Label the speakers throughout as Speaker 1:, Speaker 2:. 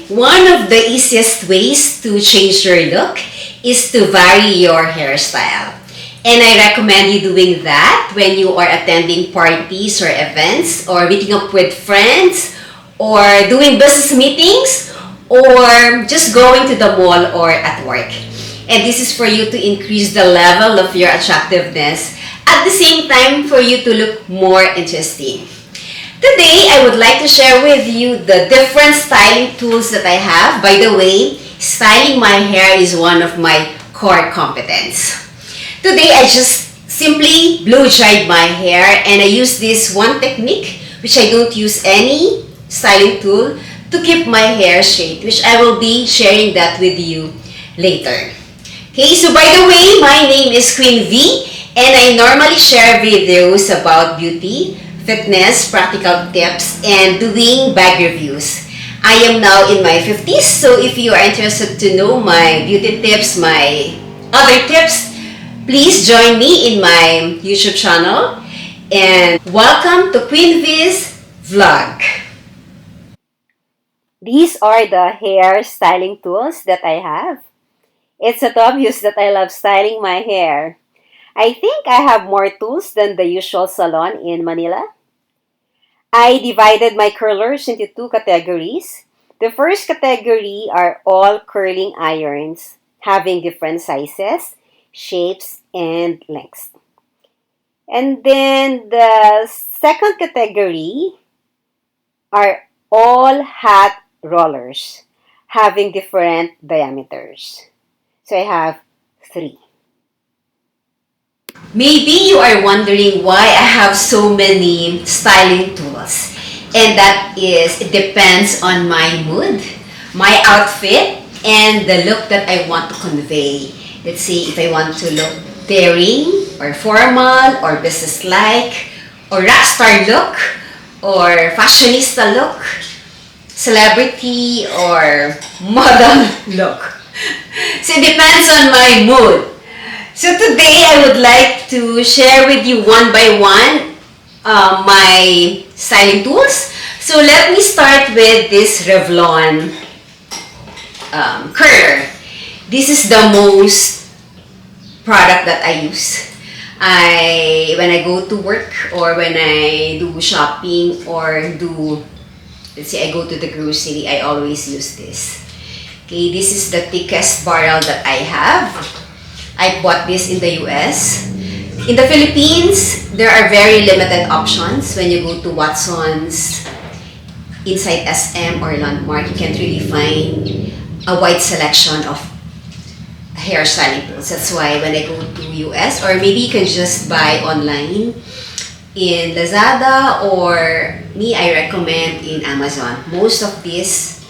Speaker 1: one of the easiest ways to change your look is to vary your hairstyle. And I recommend you doing that when you are attending parties or events or meeting up with friends or doing business meetings or just going to the mall or at work. And this is for you to increase the level of your attractiveness at the same time for you to look more interesting. Today, I would like to share with you the different styling tools that I have. By the way, styling my hair is one of my core competence. Today, I just simply blow dried my hair and I use this one technique which I don't use any styling tool to keep my hair straight, which I will be sharing that with you later. Okay, so by the way, my name is queenV and I normally share videos about beauty, fitness, practical tips, and doing bag reviews. I am now in my 50s, so if you are interested to know my beauty tips, my other tips, please join me in my YouTube channel. And welcome to queenV's vlog. These are the hair styling tools that I have. It's not obvious that I love styling my hair. I think I have more tools than the usual salon in Manila. I divided my curlers into two categories. The first category are all curling irons, having different sizes, shapes, and lengths. And then the second category are all hot rollers, having different diameters. So I have three. Maybe you are wondering why I have so many styling tools. And that is, it depends on my mood, my outfit, and the look that I want to convey. Let's see if I want to look daring, or formal, or business-like, or rock star look, or fashionista look, celebrity, or model look. So it depends on my mood. So today I would like to share with you one by one my styling tools. So let me start with this Revlon curler. This is the most product that I use. When I go to work or when I do shopping or let's say I go to the grocery, I always use this. Okay, this is the thickest barrel that I have. I bought this in the US. In the Philippines, there are very limited options. When you go to Watson's, inside SM or Landmark, you can't really find a wide selection of hair styling tools. That's why when I go to US, or maybe you can just buy online in Lazada, or I recommend in Amazon. Most of these,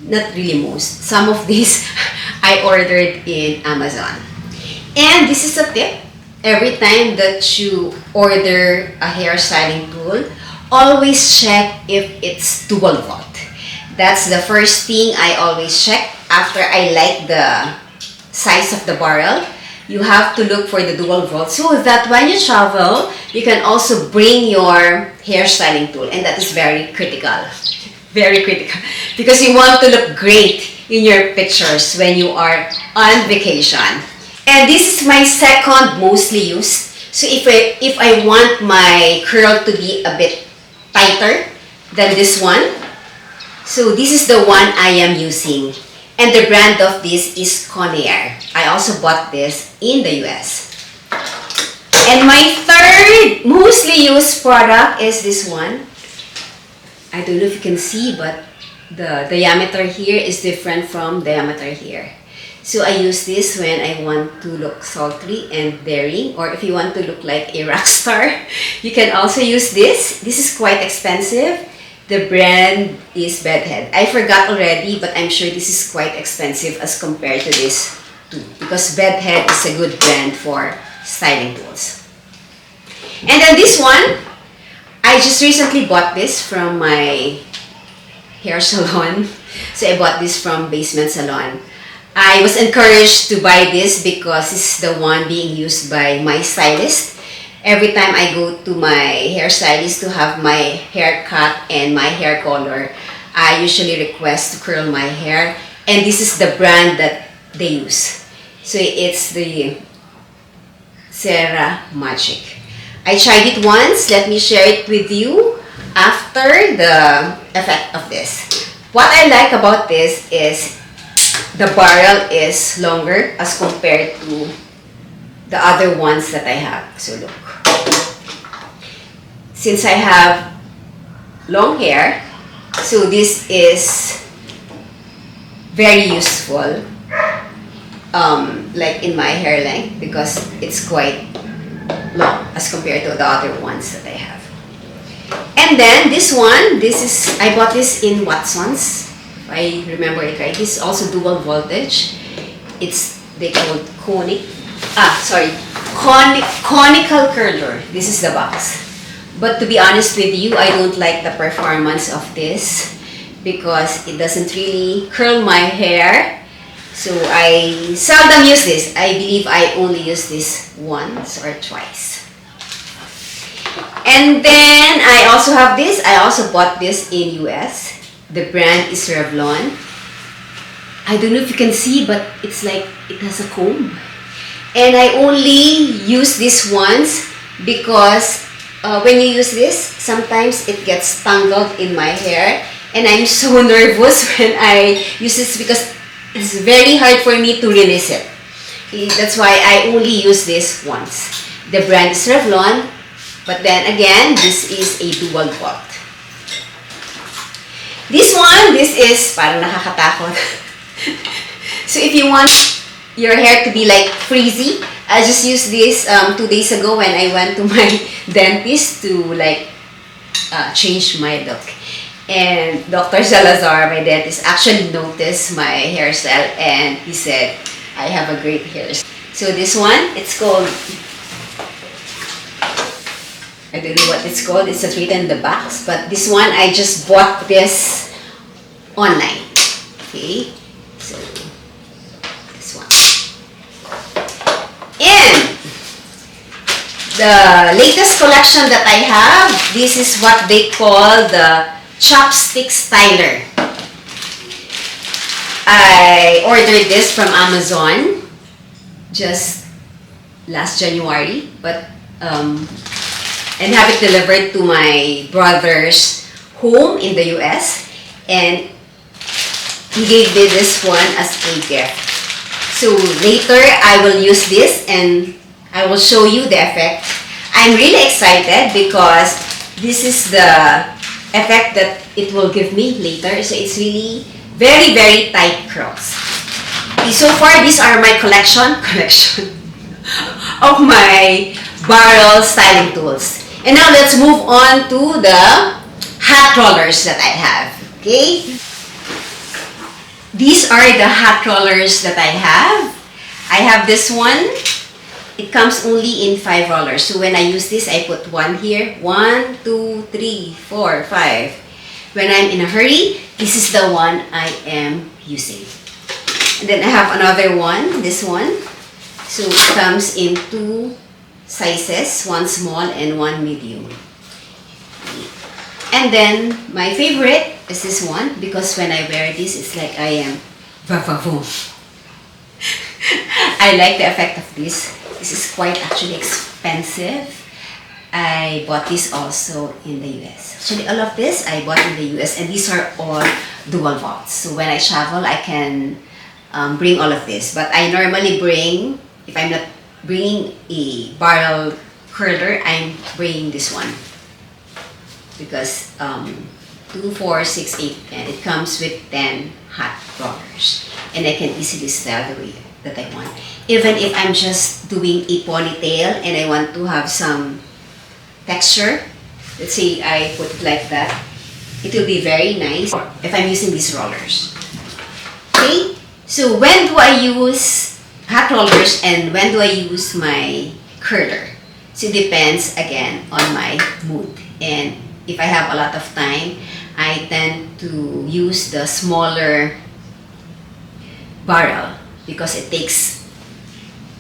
Speaker 1: not really most, some of these I ordered in Amazon. And this is a tip. Every time that you order a hair styling tool, always check if it's dual vault. That's the first thing I always check after I like the size of the barrel. You have to look for the dual vault so that when you travel, you can also bring your hair styling tool. And that is very critical. Very critical. Because you want to look great in your pictures when you are on vacation. And this is my second mostly used. So if I want my curl to be a bit tighter than this one, so this is the one I am using. And the brand of this is Conair. I also bought this in the US. And my third mostly used product is this one. I don't know if you can see, but the diameter here is different from diameter here. So I use this when I want to look sultry and daring, or if you want to look like a rock star, you can also use this. This is quite expensive. The brand is Bedhead. I forgot already, but I'm sure this is quite expensive as compared to this too, because Bedhead is a good brand for styling tools. And then this one, I just recently bought this from my hair salon. So I bought this from Basement Salon. I was encouraged to buy this because it's the one being used by my stylist. Every time I go to my hairstylist to have my hair cut and my hair color, I usually request to curl my hair, and this is the brand that they use. So it's the Cera Magic. I tried it once. Let me share it with you after the effect of this. What I like about this is the barrel is longer as compared to the other ones that I have. So look. Since I have long hair, so this is very useful, like in my hair length, because it's quite long as compared to the other ones that I have. And then this one, I bought this in Watson's, if I remember it right. This is also dual voltage. They call it conical curler. This is the box. But to be honest with you, I don't like the performance of this because it doesn't really curl my hair. So I seldom use this. I believe I only use this once or twice. And then I also have this. I also bought this in US. The brand is Revlon. I don't know if you can see, but it's like it has a comb. And I only use this once because when you use this, sometimes it gets tangled in my hair. And I'm so nervous when I use this because it's very hard for me to release it. That's why I only use this once. The brand is Revlon, but then again, this is a dual volt. This is parang nakakatakot. So if you want your hair to be like frizzy, I just used this 2 days ago when I went to my dentist to change my look. And Dr. Salazar, my dentist, actually noticed my hairstyle and he said, I have a great hairstyle. So this one, it's called, I don't know what it's called, it's just written in the box, but this one, I just bought this online. Okay, so this one. And the latest collection that I have, this is what they call the Chopstick Styler. I ordered this from Amazon just last January, and have it delivered to my brother's home in the US, and he gave me this one as a gift. So later I will use this and I will show you the effect. I'm really excited because this is the effect that it will give me later. So it's really very, very tight curls. Okay, so far these are my collection of my barrel styling tools. And now let's move on to the hat rollers that I have. Okay, these are the hat rollers that I have. I have this one. It comes only in 5 rollers. So when I use this, I put one here. 1, 2, 3, 4, 5. When I'm in a hurry, this is the one I am using. And then I have another one, this one. So it comes in 2 sizes, one small and one medium. And then my favorite is this one because when I wear this, it's like I am va-va-voom. I like the effect of this. This is quite actually expensive. I bought this also in the US. Actually, all of this I bought in the US, and these are all dual volts. So when I travel, I can bring all of this. But I normally bring, if I'm not bringing a barrel curler, I'm bringing this one. Because 2, 4, 6, 8, 10. It comes with 10 hat rollers. And I can easily style the way that I want. Even if I'm just doing a ponytail and I want to have some texture, let's say I put it like that, it will be very nice if I'm using these rollers. Okay, so when do I use hat rollers and when do I use my curler? So it depends again on my mood. And if I have a lot of time, I tend to use the smaller barrel because it takes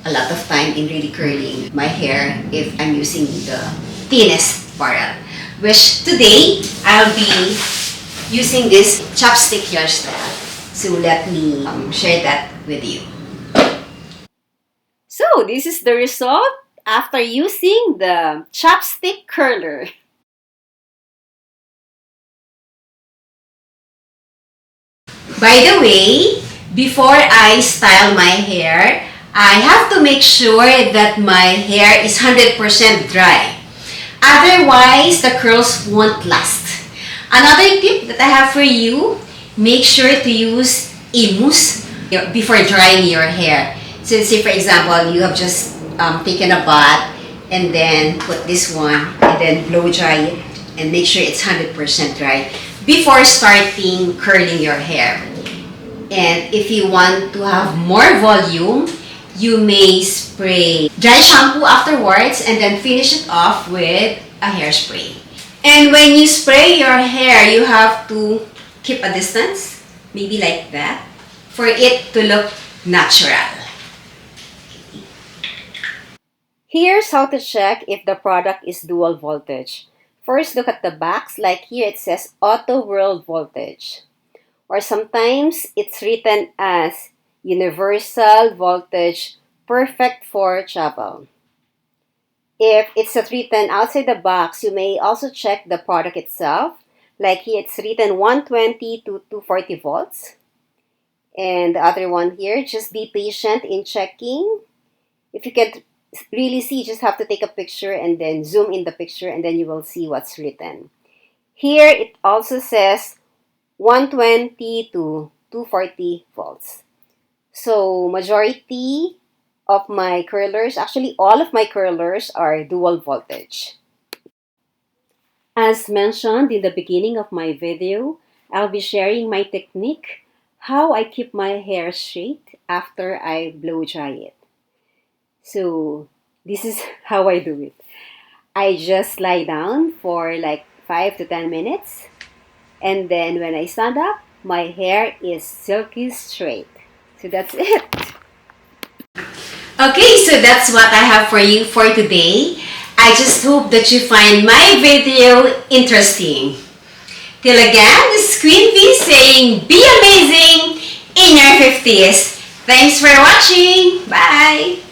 Speaker 1: a lot of time in really curling my hair if I'm using the thinnest barrel. Which today, I'll be using this chopstick hairstyle. So let me share that with you. So this is the result after using the chopstick curler. By the way, before I style my hair, I have to make sure that my hair is 100% dry. Otherwise, the curls won't last. Another tip that I have for you, make sure to use a mousse before drying your hair. So say for example, you have just taken a bath and then put this one and then blow dry it and make sure it's 100% dry before starting curling your hair. And if you want to have more volume, you may spray dry shampoo afterwards and then finish it off with a hairspray. And when you spray your hair, you have to keep a distance, maybe like that, for it to look natural. Here's how to check if the product is dual voltage. First, look at the box. Like here, it says auto world voltage. Or sometimes it's written as universal voltage, perfect for travel. If it's written outside the box, you may also check the product itself. Like here, it's written 120 to 240 volts. And the other one here, just be patient in checking. If you can really see, just have to take a picture and then zoom in the picture and then you will see what's written. Here, it also says 120 to 240 volts. So, majority of my curlers, actually all of my curlers are dual voltage. As mentioned in the beginning of my video, I'll be sharing my technique, how I keep my hair straight after I blow dry it. So, this is how I do it. I just lie down for like 5 to 10 minutes. And then when I stand up, my hair is silky straight. So that's it. Okay, so that's what I have for you for today. I just hope that you find my video interesting. Till again, this is Queen V saying be amazing in your 50s. Thanks for watching. Bye.